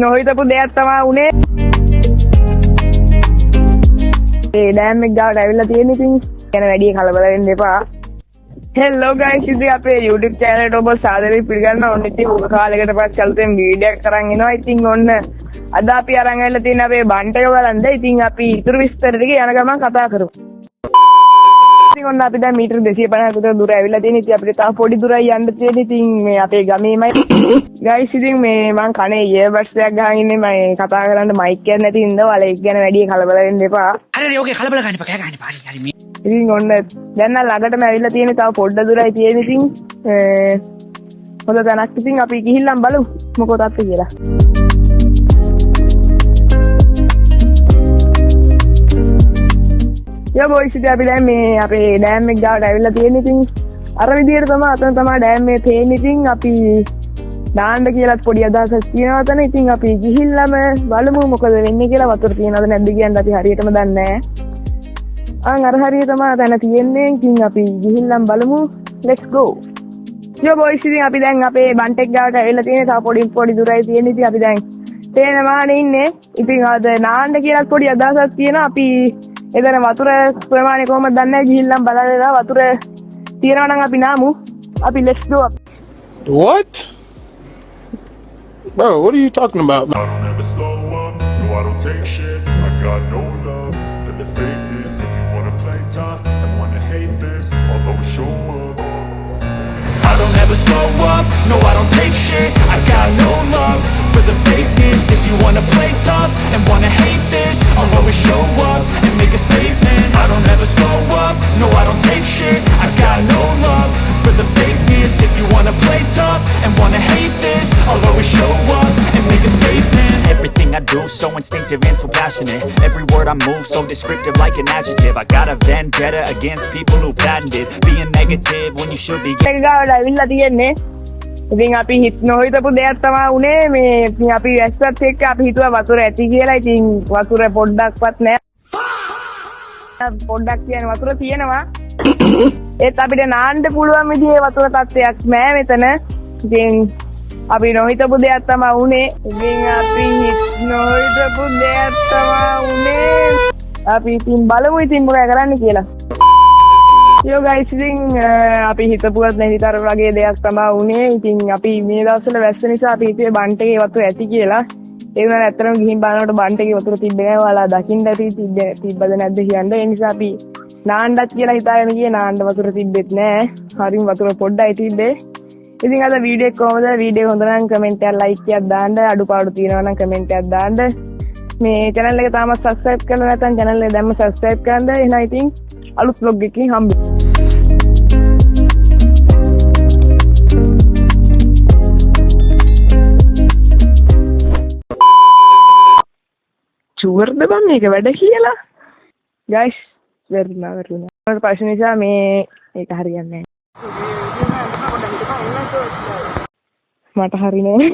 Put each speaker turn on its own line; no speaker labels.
නොහිතපු දෙයක් තමයි උනේ. ඒ ඩෑම් එක ගාවට ඇවිල්ලා තියෙන ඉතින් යන වැඩි කලබල වෙන්න එපා. හෙලෝ ගයිස්, ඉතින් අපේ YouTube channel එකට ඔබ සාදරයෙන් පිළිගන්නවා. ඔන්න ඉතින් උග කාලයකට පස්සේ අලුතෙන් වීඩියෝ එකක් අරන් එනවා. ඉතින් ඔන්න අද අපි අරන් ඇවිල්ලා තියෙන අපේ බන්ට් එක බලන්න. ඉතින් අපි ඉතුරු විස්තර ටික යන ගමන් කතා කරමු. ඉතින් ඔන්න අපි දැන් මීටර් 250ක විතර දුර ඇවිල්ලා තියෙන. ඉතින් අපිට තව පොඩි දුරයි යන්න තියෙන. ඉතින් මේ අපේ ගමේමයි ගයිස්. ඉතින් මේ මං කනේ ඉයර්බඩ්ස් එකක් ගහන් ඉන්නේ. මම කතා කරන්න මයික් එකක් නැති හින්දා ඔයාලා ඒක ගැන වැඩි කලබල වෙන්න එපා.
හරි ඕකේ කලබල ගන්න එපා. කෑ ගන්න එපා. හරි මේ
ඉතින් ඔන්න දැන් නම් ළඟටම ඇවිල්ලා තියෙන. තව පොඩ්ඩ දුරයි තියෙන. ඉතින් හොඳ තැනක්. ඉතින් අපි ගිහිල්ලා බලමු මොකද අත්ති කියලා. යා බොයිස්, ඉතින් අපි දැන් මේ අපේ ඩෑම් එක ගාවට ඇවිල්ලා තියෙන. ඉතින් අර විදියට තමයි අතන තමයි ඩෑම් එක තියෙන්නේ. ඉතින් අපි දාන්න කියලාත් පොඩි අදහසක් තියෙනවා අතන. ඉතින් අපි ගිහිල්ලාම බලමු මොකද වෙන්නේ කියලා. වතුර තියෙනවද නැද්ද කියන්නේ අපි හරියටම දන්නේ නැහැ. අර හරිය තමයි දැන තියෙන්නේ. ඉතින් අපි ගිහිල්ලාම බලමු. let's go. යා බොයිස්, ඉතින් අපි දැන් අපේ බන්ට් එක ගාවට ඇවිල්ලා තියෙන. තව පොඩි දුරයි තියෙන්නේ. ඉතින් අපි දැන් තේන මානේ ඉන්නේ. ඉතින් අද නාන්න කියලාත් පොඩි අදහසක් තියෙනවා. අපි එතන වතුර ප්‍රමාණය කොහොමද දන්නේ නැහැ. ගිහිල්ලාම බලලා වතුර තියෙනවා නම් අපි නාමු. අපි let's go.
What? Bro, what are you talking about?
I don't ever slow up, no I don't take shit. I got no love for the fakeness. If you wanna play tough and wanna hate this, I'll always show up. I don't ever slow up, no I don't take shit. I got no love for the fakeness. If you wanna play tough and wanna hate this, I'll always show up and make a statement. I don't ever slow up, no I don't take shit. I got no love for the fakeness. If you wanna play tough and wanna hate this, I'll always show up and make a statement.
Everything I do so instinctive and so passionate. Every word I move so descriptive like an adjective. I got a vendetta against people who patented being negative when you should be.
ඒක ගාවට ඇවිල්ලා තියෙන්නේ. ඉතින් අපි නොහිතපු දෙයක් තමයි උනේ. මේ ඉතින් අපි ඇස්සත් එක්ක අපි හිතුවා වතුර ඇති කියලා. ඉතින් වතුර පොඩ්ඩක්වත් නැහැ. පොඩ්ඩක් කියන්නේ වතුර තියෙනවා. ඒත් අපිට නාන්න පුළුවන් විදිහේ වතුර තත්ත්වයක් නැහැ මෙතන. ඉතින් අපි නොහිතපු දෙයක් තමයි උනේ. ඉතින් අපි නොහිතපු දෙයක් තමයි උනේ. අපි ඉතින් බලමු ඉතින් මොකද කරන්න කියලා. යෝ ගයිස්, ඉතින් අපි හිතපුවත් නැතිතර වගේ දෙයක් තමයි උනේ. ඉතින් අපි මේ දවස්වල වැස්ස නිසා අපි හිතුවේ බන්ට් එකේ වතුර ඇති කියලා. ඒ වුණාට ඇත්තටම ගිහින් බලනකොට බන්ට් එකේ වතුර තිබ්බේ නැහැ. ඔයාලා දකින්න ඇති තිබ්බද නැද්ද කියන්නේ. ඒ නිසා අපි නාන්නත් කියලා හිතාගෙන ගියේ. නාන්න වතුර තිබ්බෙත් නැහැ. හරිම වතුර පොඩ්ඩයි තිබ්බේ. ඉතින් අද වීඩියෝ එක කොහමද? වීඩියෝ හොඳ නම් කමෙන්ට් එකක් ලයික් එකක් දාන්න. අඩුපාඩු තියෙනවා නම් කමෙන්ට් එකක් දාන්න. මේ channel එක තාමත් subscribe කරලා නැත්නම් channel එක දැම්ම subscribe කරන්න. එහෙනම් ඉතින් අලුත් vlog එකකින් හම්බෙමු. චුවර්ද බං මේක වැඩ කියලා. ගයිස්, වෙරුණා. මට ප්‍රශ්න නිසා මේ ඒක හරියන්නේ නැහැ. මට හරිනේ.